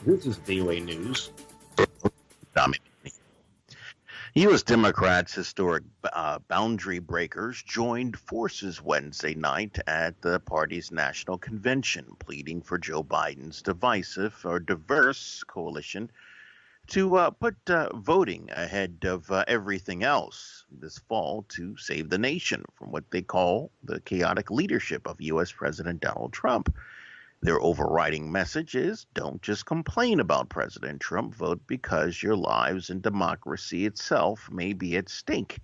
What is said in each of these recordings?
This is VOA News. Tommy McNeil. U.S. Democrats' historic boundary breakers joined forces Wednesday night at the party's national convention, pleading for Joe Biden's divisive or diverse coalition to put voting ahead of everything else this fall to save the nation from what they call the chaotic leadership of U.S. President Donald Trump. Their overriding message is don't just complain about President Trump, vote because your lives and democracy itself may be at stake.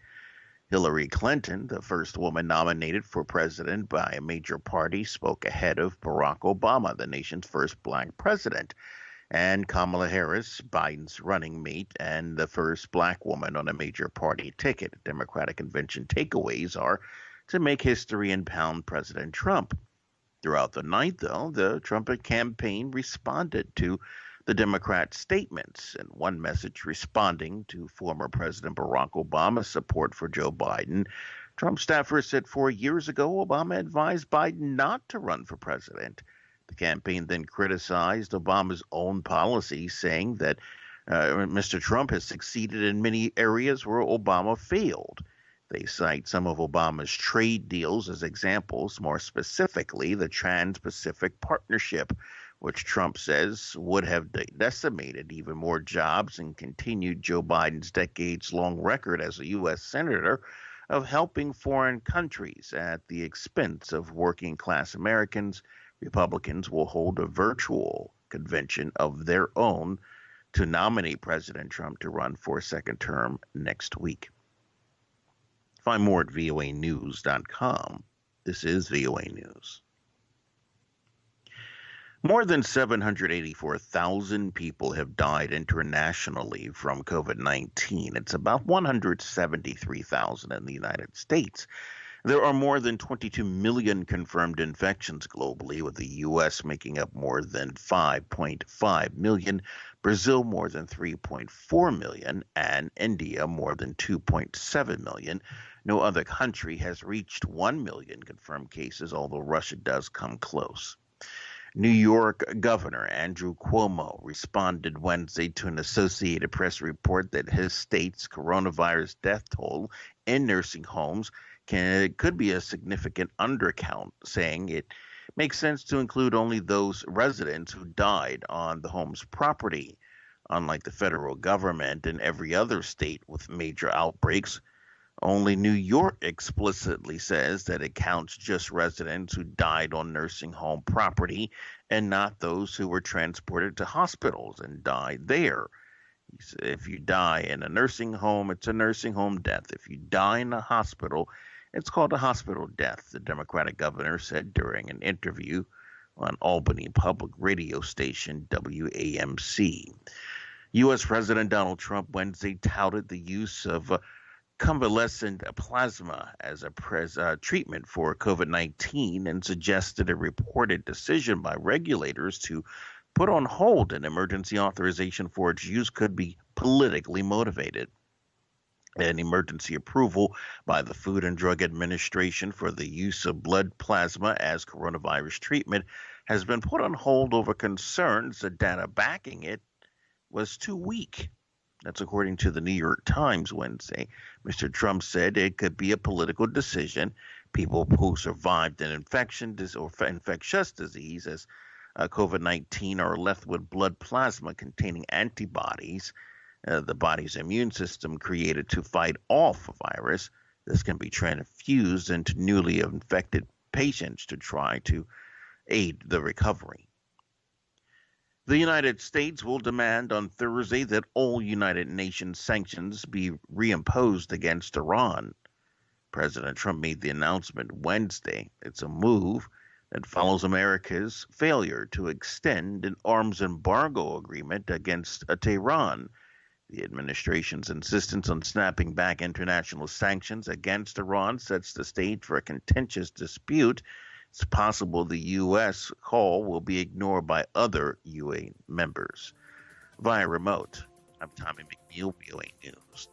Hillary Clinton, the first woman nominated for president by a major party, spoke ahead of Barack Obama, the nation's first black president, and Kamala Harris, Biden's running mate and the first black woman on a major party ticket. Democratic convention takeaways are to make history and pound President Trump. Throughout the night, though, the Trump campaign responded to the Democrats' statements. In one message responding to former President Barack Obama's support for Joe Biden, Trump staffers said 4 years ago Obama advised Biden not to run for president. The campaign then criticized Obama's own policy, saying that Mr. Trump has succeeded in many areas where Obama failed. They cite some of Obama's trade deals as examples, more specifically the Trans-Pacific Partnership, which Trump says would have decimated even more jobs and continued Joe Biden's decades-long record as a U.S. Senator of helping foreign countries at the expense of working-class Americans. Republicans will hold a virtual convention of their own to nominate President Trump to run for a second term next week. Find more at voanews.com. This is VOA News. More than 784,000 people have died internationally from COVID-19. It's about 173,000 in the United States. There are more than 22 million confirmed infections globally, with the U.S. making up more than 5.5 million, Brazil more than 3.4 million, and India more than 2.7 million. No other country has reached 1 million confirmed cases, although Russia does come close. New York Governor Andrew Cuomo responded Wednesday to an Associated Press report that his state's coronavirus death toll in nursing homes could be a significant undercount, saying it makes sense to include only those residents who died on the home's property. Unlike the federal government and every other state with major outbreaks, only New York explicitly says that it counts just residents who died on nursing home property and not those who were transported to hospitals and died there. If you die in a nursing home, it's a nursing home death. If you die in a hospital, it's called a hospital death, the Democratic governor said during an interview on Albany public radio station WAMC. U.S. President Donald Trump Wednesday touted the use of convalescent plasma as a treatment for COVID-19 and suggested a reported decision by regulators to put on hold an emergency authorization for its use could be politically motivated. An emergency approval by the Food and Drug Administration for the use of blood plasma as coronavirus treatment has been put on hold over concerns the data backing it was too weak. That's according to the New York Times Wednesday. Mr. Trump said it could be a political decision. People who survived an infection or infectious disease as COVID-19 are left with blood plasma containing antibodies, the body's immune system created to fight off a virus. This can be transfused into newly infected patients to try to aid the recovery. The United States will demand on Thursday that all United Nations sanctions be reimposed against Iran. President Trump made the announcement Wednesday. It's a move that follows America's failure to extend an arms embargo agreement against Tehran. The administration's insistence on snapping back international sanctions against Iran sets the stage for a contentious dispute. It's possible the U.S. call will be ignored by other UN members. Via remote, I'm Tommy McNeil, VOA News.